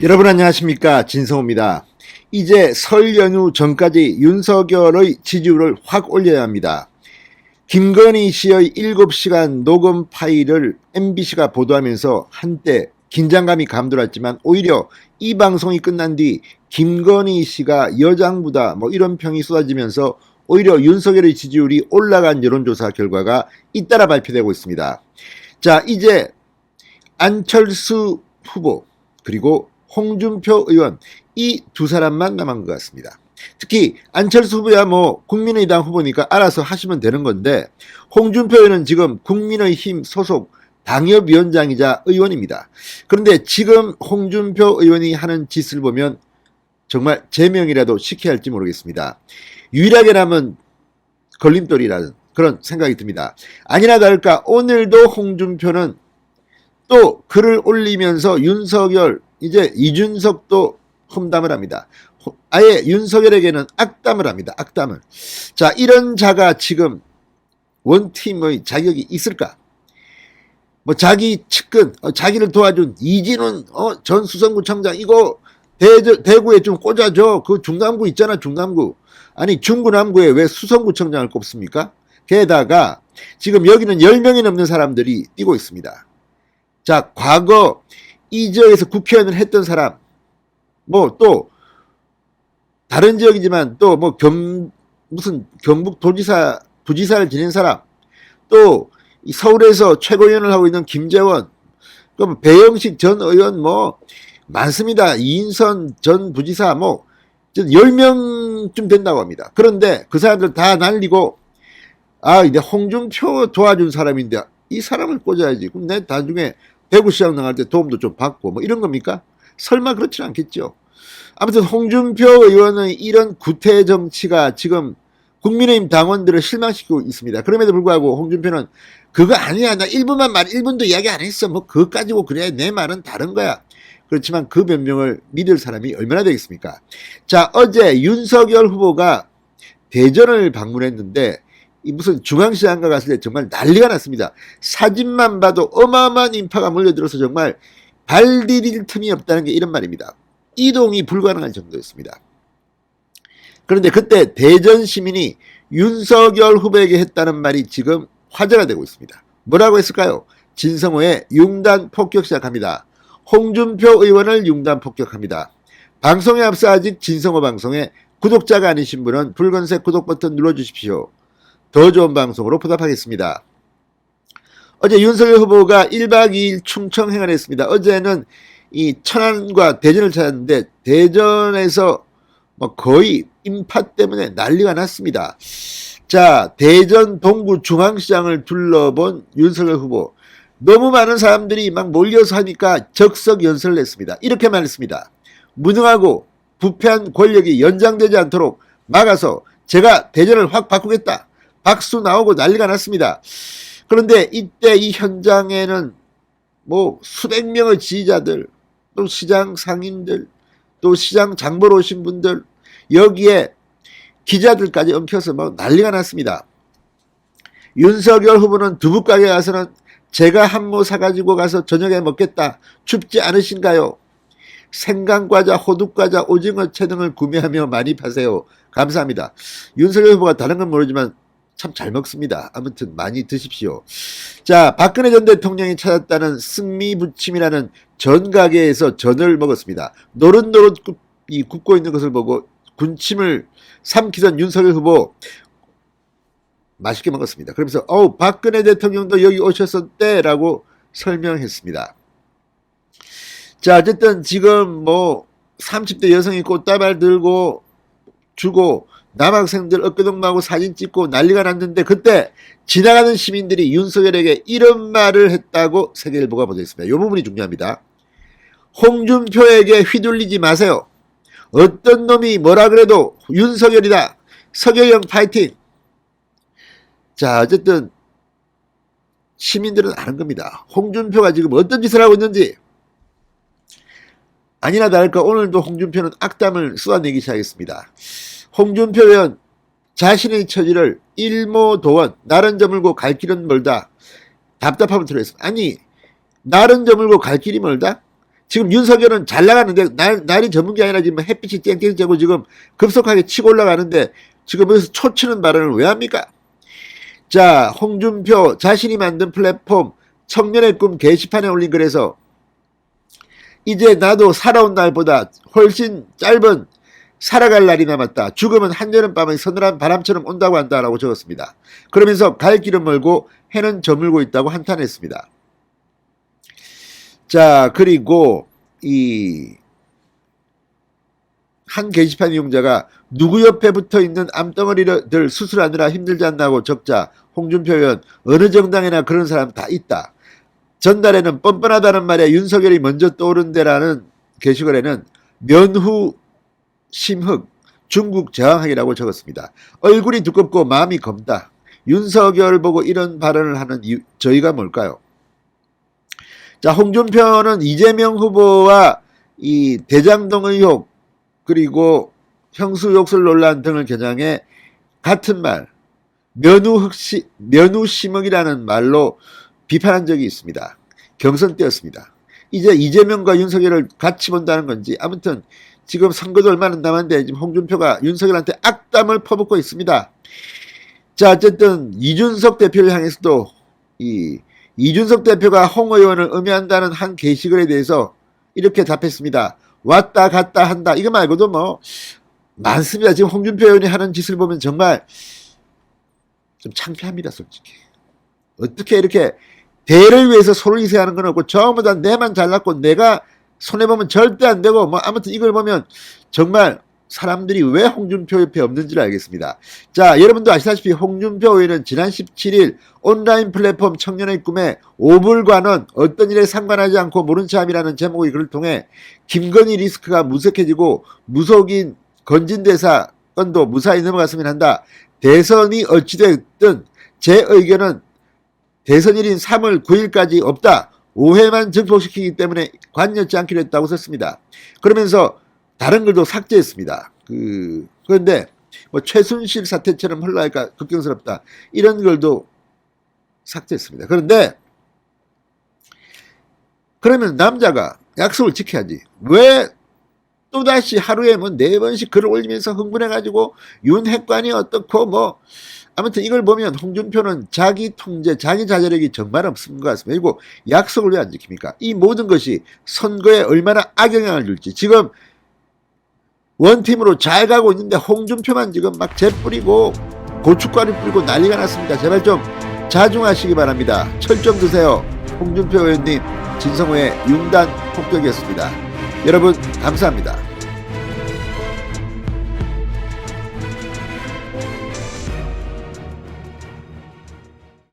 여러분 안녕하십니까, 진성호입니다. 이제 설 연휴 전까지 윤석열의 지지율을 확 올려야 합니다. 김건희 씨의 7시간 녹음 파일을 MBC가 보도하면서 한때 긴장감이 감돌았지만 오히려 이 방송이 끝난 뒤 김건희 씨가 여장부다 이런 평이 쏟아지면서 오히려 윤석열의 지지율이 올라간 여론조사 결과가 잇따라 발표되고 있습니다. 자, 이제 안철수 후보 그리고 홍준표 의원, 이 두 사람만 남은 것 같습니다. 특히 안철수 후보야 국민의당 후보니까 알아서 하시면 되는 건데, 홍준표 의원은 지금 국민의힘 소속 당협위원장이자 의원입니다. 그런데 지금 홍준표 의원이 하는 짓을 보면 정말 제명이라도 시켜야 할지 모르겠습니다. 유일하게 남은 걸림돌이라는 그런 생각이 듭니다. 아니나 다를까 오늘도 홍준표는 또 글을 올리면서 윤석열, 이제 이준석도 험담을 합니다. 아예 윤석열에게는 악담을 합니다. 악담을. 자, 이런 자가 지금 원팀의 자격이 있을까? 자기 측근, 자기를 도와준 이진훈 전 수성구청장 이거 대구에 좀 꽂아줘. 그 중남구 있잖아, 중남구. 아니 중구남구에 왜 수성구청장을 꼽습니까? 게다가 지금 여기는 10명이 넘는 사람들이 뛰고 있습니다. 자, 과거 이 지역에서 국회의원을 했던 사람, 또 다른 지역이지만 또 무슨 경북 부지사를 지낸 사람, 또 서울에서 최고위원을 하고 있는 김재원, 그럼 배영식 전 의원 많습니다. 이인선 전 부지사 10명쯤 된다고 합니다. 그런데 그 사람들 다 날리고 이제 홍준표 도와준 사람인데 이 사람을 꽂아야지. 그럼 내 나중에 대구시장 나갈 때 도움도 좀 받고 이런 겁니까? 설마 그렇지는 않겠죠. 아무튼 홍준표 의원의 이런 구태 정치가 지금 국민의힘 당원들을 실망시키고 있습니다. 그럼에도 불구하고 홍준표는 그거 아니야, 나 1분도 이야기 안 했어, 그거 가지고 그래, 내 말은 다른 거야. 그렇지만 그 변명을 믿을 사람이 얼마나 되겠습니까? 자, 어제 윤석열 후보가 대전을 방문했는데 무슨 중앙시장가 갔을 때 정말 난리가 났습니다. 사진만 봐도 어마어마한 인파가 몰려들어서 정말 발 디딜 틈이 없다는 게 이런 말입니다. 이동이 불가능할 정도였습니다. 그런데 그때 대전 시민이 윤석열 후보에게 했다는 말이 지금 화제가 되고 있습니다. 뭐라고 했을까요? 진성호의 융단 폭격 시작합니다. 홍준표 의원을 융단 폭격합니다. 방송에 앞서 아직 진성호 방송에 구독자가 아니신 분은 붉은색 구독 버튼 눌러주십시오. 더 좋은 방송으로 보답하겠습니다. 어제 윤석열 후보가 1박 2일 충청행을 했습니다. 어제는 이 천안과 대전을 찾았는데 대전에서 거의 인파 때문에 난리가 났습니다. 자, 대전 동구 중앙시장을 둘러본 윤석열 후보, 너무 많은 사람들이 몰려서 하니까 적석연설을 했습니다. 이렇게 말했습니다. 무능하고 부패한 권력이 연장되지 않도록 막아서 제가 대전을 확 바꾸겠다. 박수 나오고 난리가 났습니다. 그런데 이때 이 현장에는 수백 명의 지지자들, 또 시장 상인들, 또 시장 장 보러 오신 분들, 여기에 기자들까지 엉켜서 난리가 났습니다. 윤석열 후보는 두부가게 가서는 제가 한모 사가지고 가서 저녁에 먹겠다. 춥지 않으신가요? 생강과자, 호두과자, 오징어채 등을 구매하며 많이 파세요. 감사합니다. 윤석열 후보가 다른 건 모르지만 참 잘 먹습니다. 아무튼 많이 드십시오. 자, 박근혜 전 대통령이 찾았다는 승미부침이라는 전 가게에서 전을 먹었습니다. 노릇노릇 굽고 있는 것을 보고 군침을 삼키던 윤석열 후보 맛있게 먹었습니다. 그러면서 박근혜 대통령도 여기 오셨었대 라고 설명했습니다. 자, 어쨌든 지금 30대 여성이 꽃다발 들고 주고 남학생들 어깨동무하고 사진 찍고 난리가 났는데, 그때 지나가는 시민들이 윤석열에게 이런 말을 했다고 세계일보가 보도했습니다. 이 부분이 중요합니다. 홍준표에게 휘둘리지 마세요. 어떤 놈이 뭐라 그래도 윤석열이다. 서결형 파이팅. 자, 어쨌든 시민들은 아는 겁니다. 홍준표가 지금 어떤 짓을 하고 있는지. 아니나 다를까 오늘도 홍준표는 악담을 쏟아내기 시작했습니다. 홍준표 의원 자신의 처지를 일모도원, 날은 저물고 갈 길은 멀다, 답답함을 드러냈습니다. 아니, 날은 저물고 갈 길이 멀다? 지금 윤석열은 잘 나가는데 날이 저문 게 아니라 지금 햇빛이 땡땡 쬐고 지금 급속하게 치고 올라가는데 지금 여기서 초치는 발언을 왜 합니까? 자, 홍준표 자신이 만든 플랫폼 청년의 꿈 게시판에 올린 글에서 이제 나도 살아온 날보다 훨씬 짧은 살아갈 날이 남았다. 죽음은 한여름밤의 서늘한 바람처럼 온다고 한다라고 적었습니다. 그러면서 갈 길은 멀고 해는 저물고 있다고 한탄했습니다. 자, 그리고 이 한 게시판 이용자가 누구 옆에 붙어있는 암덩어리를 수술하느라 힘들지 않나고 적자 홍준표 의원 어느 정당이나 그런 사람 다 있다. 전날에는 뻔뻔하다는 말에 윤석열이 먼저 떠오른대라는 게시글에는 면후 심흑 중국 저항하기라고 적었습니다. 얼굴이 두껍고 마음이 검다. 윤석열 보고 이런 발언을 하는 이유, 저희가 뭘까요? 자, 홍준표는 이재명 후보와 이 대장동 의혹 그리고 형수욕설 논란 등을 겨냥해 같은 말 면후심흑이라는 말로 비판한 적이 있습니다. 경선 때였습니다. 이제 이재명과 윤석열을 같이 본다는 건지 아무튼 지금 선거도 얼마 안 남았는데 지금 홍준표가 윤석열한테 악담을 퍼붓고 있습니다. 자, 어쨌든 이준석 대표를 향해서도 이준석 대표가 홍 의원을 음해한다는 한 게시글에 대해서 이렇게 답했습니다. 왔다 갔다 한다. 이거 말고도 뭐 많습니다. 지금 홍준표 의원이 하는 짓을 보면 정말 좀 창피합니다, 솔직히. 어떻게 이렇게 대를 위해서 소를 이세하는 건 없고 전부 다 내만 잘났고 내가 손해보면 절대 안 되고 뭐 아무튼 이걸 보면 정말 사람들이 왜 홍준표 옆에 없는지를 알겠습니다. 자, 여러분도 아시다시피 홍준표 의원은 지난 17일 온라인 플랫폼 청년의 꿈에 오불관원 어떤 일에 상관하지 않고 모른 체함이라는 제목의 글을 통해 김건희 리스크가 무색해지고 무속인 건진대사 건도 무사히 넘어갔으면 한다. 대선이 어찌됐든 제 의견은 대선일인 3월 9일까지 없다. 오해만 증폭시키기 때문에 관여치 않기로 했다고 썼습니다. 그러면서 다른 글도 삭제했습니다. 그런데 뭐 최순실 사태처럼 흘러갈까 걱정스럽다. 이런 글도 삭제했습니다. 그런데 그러면 남자가 약속을 지켜야지. 왜 또다시 하루에 뭐 4번씩 글을 올리면서 흥분해가지고 윤핵관이 어떻고 뭐 아무튼 이걸 보면 홍준표는 자기 통제, 자기 자제력이 정말 없는 것 같습니다. 그리고 약속을 왜 안 지킵니까? 이 모든 것이 선거에 얼마나 악영향을 줄지. 지금 원팀으로 잘 가고 있는데 홍준표만 지금 막 재뿌리고 고춧가루 뿌리고 난리가 났습니다. 제발 좀 자중하시기 바랍니다. 철 좀 드세요. 홍준표 의원님, 진성호의 융단 폭격이었습니다. 여러분 감사합니다.